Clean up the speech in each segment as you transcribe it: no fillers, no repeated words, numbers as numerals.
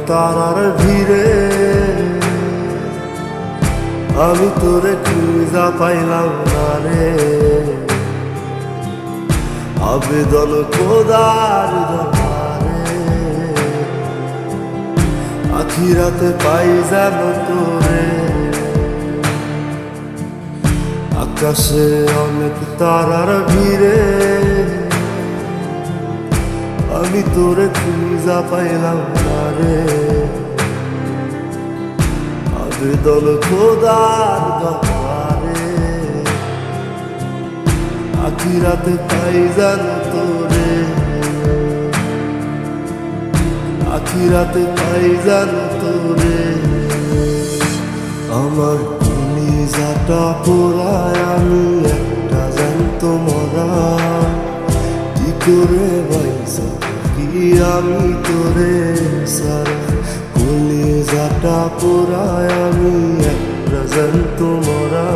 তারার ভিড়ে আমি তোরে খুঁজা পাইলাম না রে। আবেদন খোদার দরবারে আখিরাতে পাই যেন তোরে। আকাশে অনেক তারার ভিড়ে আমি তোরে খুঁজা পাইলাম না রে। আবেদন খোদার দরবারে আখিরাতে পাই যেন তোরে। আখিরাতে পাই যেন তোরে। আমার কলিজাটা পোড়ায় আমি একটা জ্যান্ত মরা। কি করে বাইসা কি আমি তোরে সারা। কলিজাটা পোড়ায় আমি একটা জ্যান্ত মরা।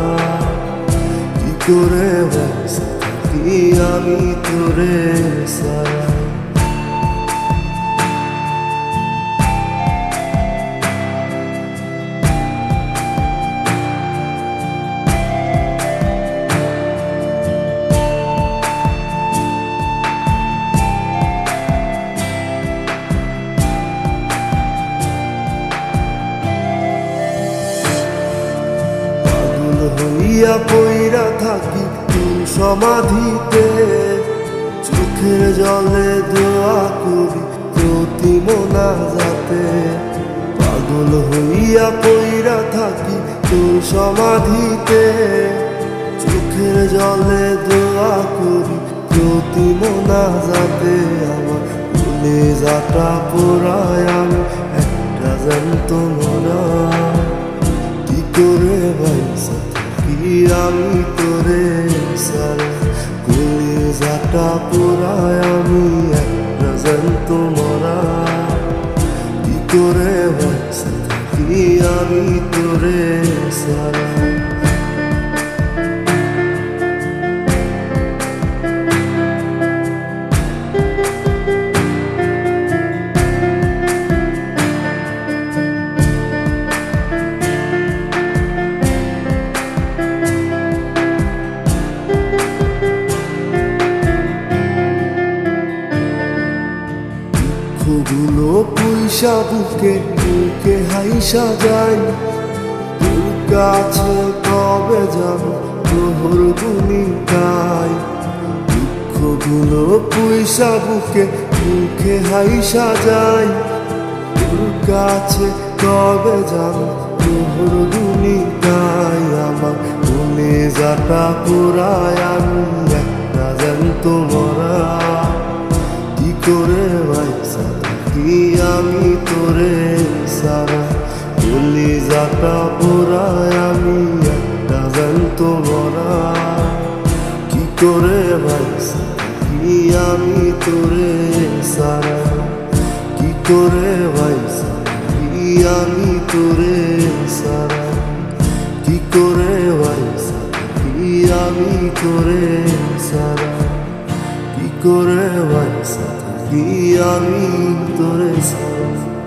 কি করে বাইসা কি আমি তোরে সারা। হইয়া পইরা থাকি তুই সমাধিতে। চোখের জলে দোয়া করি প্রতি মোনাজাতে। পাগল হইয়া পইরা থাকি তুই সমাধিতে। চোখের জলে দোয়া করি প্রতি মোনাজাতে। আমার কলিজাটা পোড়ায় আমি একটা জ্যান্ত মরা। কি করে বাইসা কি আমি তোরে সারা। কলিজাটা পোড়ায় আমি একটা জ্যান্ত মরা। কি করে বাইসা কি আমি তোরে সারা। গুলো পয়সা বুকে বুকে হাইসা যাই। তোর কাছে কবে যাব তোর গুণিতাই। দুঃখগুলো পয়সা বুকে বুকে হাইসা যাই। তোর কাছে কবে যাব তোর গুণিতাই। আমার কলিজাটা পোড়ায় আমি একটা জ্যান্ত মরা। কি করে বাইসা কি আমি তোরে সারা। কলিজাটা পোড়ায় আমি একটা জ্যান্ত মরা। কি করে বাইসা কি আমি তোরে সারা। কি করে বাইসা কি আমি তোরে সারা। কি করে বাইসা কি আমি তোরে সারা। কি করে বাইসা কি আমি তোরে সারা।